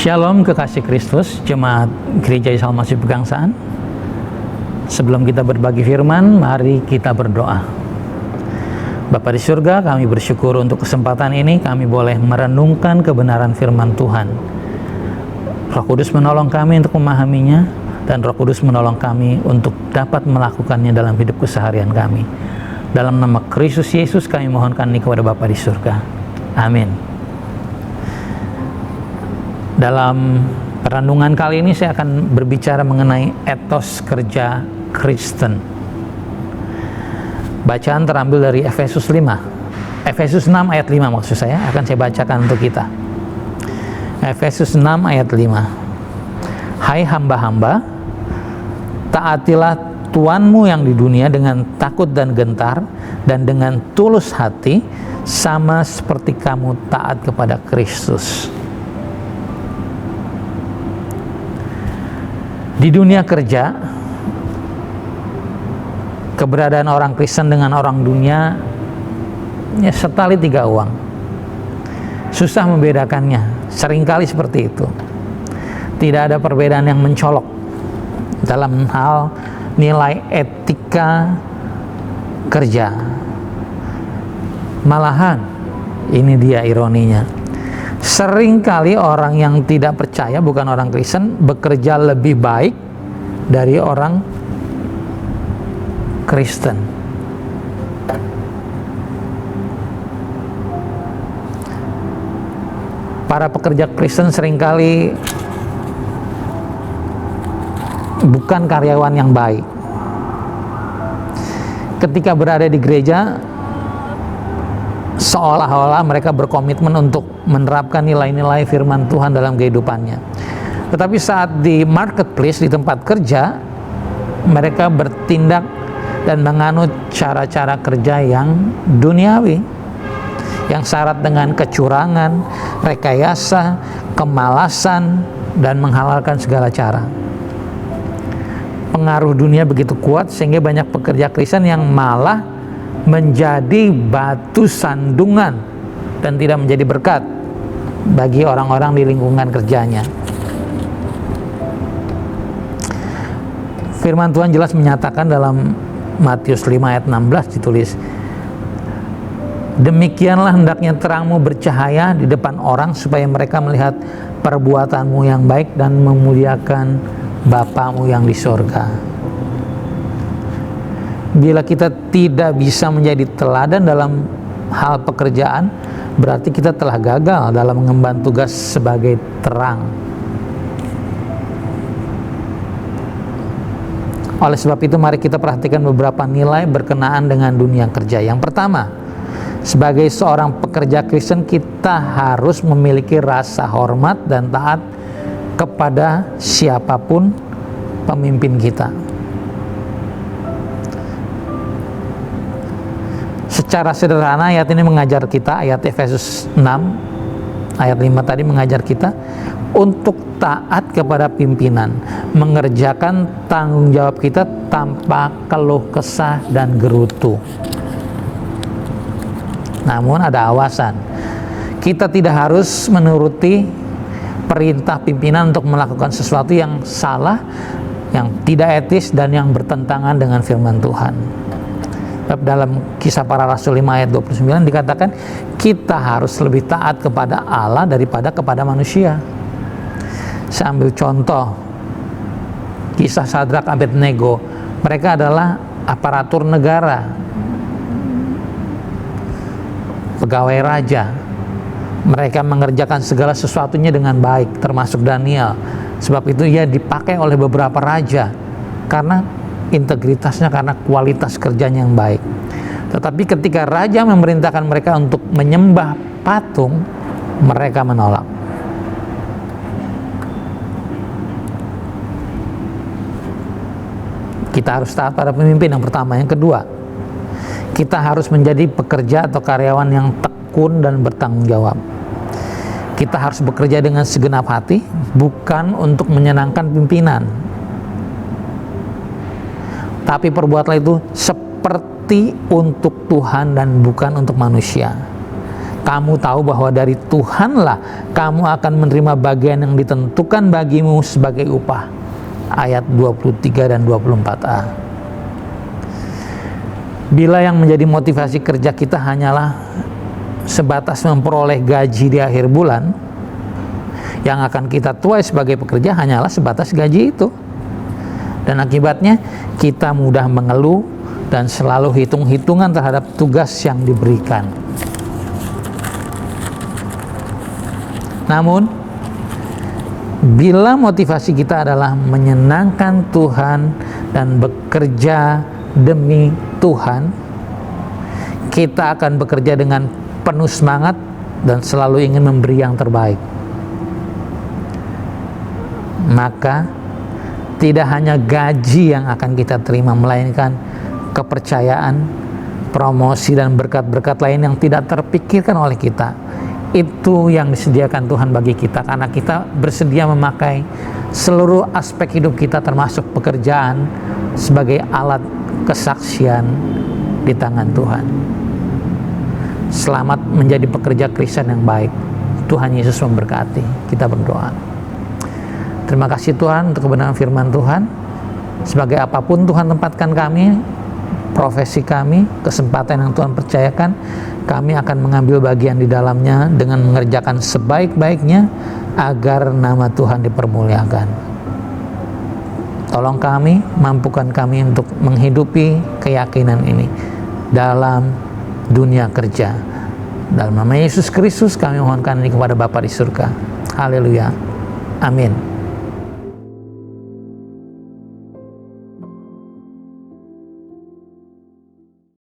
Shalom kekasih Kristus, jemaat Gereja Isa Almasih Pegangsaan. Sebelum kita berbagi firman, mari kita berdoa. Bapa di surga, kami bersyukur untuk kesempatan ini kami boleh merenungkan kebenaran firman Tuhan. Roh Kudus menolong kami untuk memahaminya, dan Roh Kudus menolong kami untuk dapat melakukannya dalam hidup keseharian kami. Dalam nama Kristus Yesus kami mohonkan ini kepada Bapa di surga. Amin. Dalam renungan kali ini saya akan berbicara mengenai etos kerja Kristen. Bacaan terambil dari Efesus 6 ayat 5 maksud saya, akan saya bacakan untuk kita. Efesus 6 ayat 5. Hai hamba-hamba, taatilah Tuanmu yang di dunia dengan takut dan gentar dan dengan tulus hati, sama seperti kamu taat kepada Kristus. Di dunia kerja, keberadaan orang Kristen dengan orang dunia ya setali tiga uang. Susah membedakannya, seringkali seperti itu. Tidak ada perbedaan yang mencolok dalam hal nilai etika kerja. Malahan, ini dia ironinya, seringkali orang yang tidak percaya, bukan orang Kristen, bekerja lebih baik dari orang Kristen. Para pekerja Kristen seringkali bukan karyawan yang baik. Ketika berada di gereja, seolah-olah mereka berkomitmen untuk menerapkan nilai-nilai firman Tuhan dalam kehidupannya. Tetapi saat di marketplace, di tempat kerja, mereka bertindak dan menganut cara-cara kerja yang duniawi, yang syarat dengan kecurangan, rekayasa, kemalasan, dan menghalalkan segala cara. Pengaruh dunia begitu kuat sehingga banyak pekerja Kristen yang malah menjadi batu sandungan dan tidak menjadi berkat bagi orang-orang di lingkungan kerjanya. Firman Tuhan jelas menyatakan dalam Matius 5 ayat 16 ditulis, demikianlah hendaknya terangmu bercahaya di depan orang supaya mereka melihat perbuatanmu yang baik dan memuliakan Bapamu yang di sorga. Bila kita tidak bisa menjadi teladan dalam hal pekerjaan, berarti kita telah gagal dalam mengemban tugas sebagai terang. Oleh sebab itu, mari kita perhatikan beberapa nilai berkenaan dengan dunia kerja. Yang pertama, sebagai seorang pekerja Kristen, kita harus memiliki rasa hormat dan taat kepada siapapun pemimpin kita. Secara sederhana ayat ini mengajar kita, ayat Efesus 6 ayat 5 tadi mengajar kita untuk taat kepada pimpinan, mengerjakan tanggung jawab kita tanpa keluh kesah dan gerutu. Namun ada awasan, kita tidak harus menuruti perintah pimpinan untuk melakukan sesuatu yang salah, yang tidak etis, dan yang bertentangan dengan firman Tuhan. Dalam Kisah Para Rasul 5 ayat 29 dikatakan kita harus lebih taat kepada Allah daripada kepada manusia. Saya ambil contoh kisah Sadrak Abednego. Mereka adalah aparatur negara, pegawai raja. Mereka mengerjakan segala sesuatunya dengan baik, termasuk Daniel. Sebab itu ia dipakai oleh beberapa raja karena integritasnya, karena kualitas kerjanya yang baik. Tetapi ketika raja memerintahkan mereka untuk menyembah patung, mereka menolak. Kita harus taat pada pemimpin, yang pertama. Yang kedua, kita harus menjadi pekerja atau karyawan yang tekun dan bertanggung jawab. Kita harus bekerja dengan segenap hati, bukan untuk menyenangkan pimpinan, tapi perbuatlah itu seperti untuk Tuhan dan bukan untuk manusia. kamu tahu bahwa dari Tuhanlah kamu akan menerima bagian yang ditentukan bagimu sebagai upah. Ayat 23 dan 24a. Bila yang menjadi motivasi kerja kita hanyalah sebatas memperoleh gaji di akhir bulan, yang akan kita tuai sebagai pekerja hanyalah sebatas gaji itu. Dan akibatnya kita mudah mengeluh dan selalu hitung-hitungan terhadap tugas yang diberikan. Namun, bila motivasi kita adalah menyenangkan Tuhan dan bekerja demi Tuhan, kita akan bekerja dengan penuh semangat dan selalu ingin memberi yang terbaik. Maka tidak hanya gaji yang akan kita terima, melainkan kepercayaan, promosi, dan berkat-berkat lain yang tidak terpikirkan oleh kita. Itu yang disediakan Tuhan bagi kita, karena kita bersedia memakai seluruh aspek hidup kita, termasuk pekerjaan, sebagai alat kesaksian di tangan Tuhan. Selamat menjadi pekerja Kristen yang baik. Tuhan Yesus memberkati. Kita berdoa. Terima kasih Tuhan untuk kebenaran firman Tuhan. Sebagai apapun Tuhan tempatkan kami, profesi kami, kesempatan yang Tuhan percayakan, kami akan mengambil bagian di dalamnya dengan mengerjakan sebaik-baiknya agar nama Tuhan dipermuliakan. Tolong kami, mampukan kami untuk menghidupi keyakinan ini dalam dunia kerja. Dalam nama Yesus Kristus kami mohonkan ini kepada Bapa di surga. Haleluya. Amin.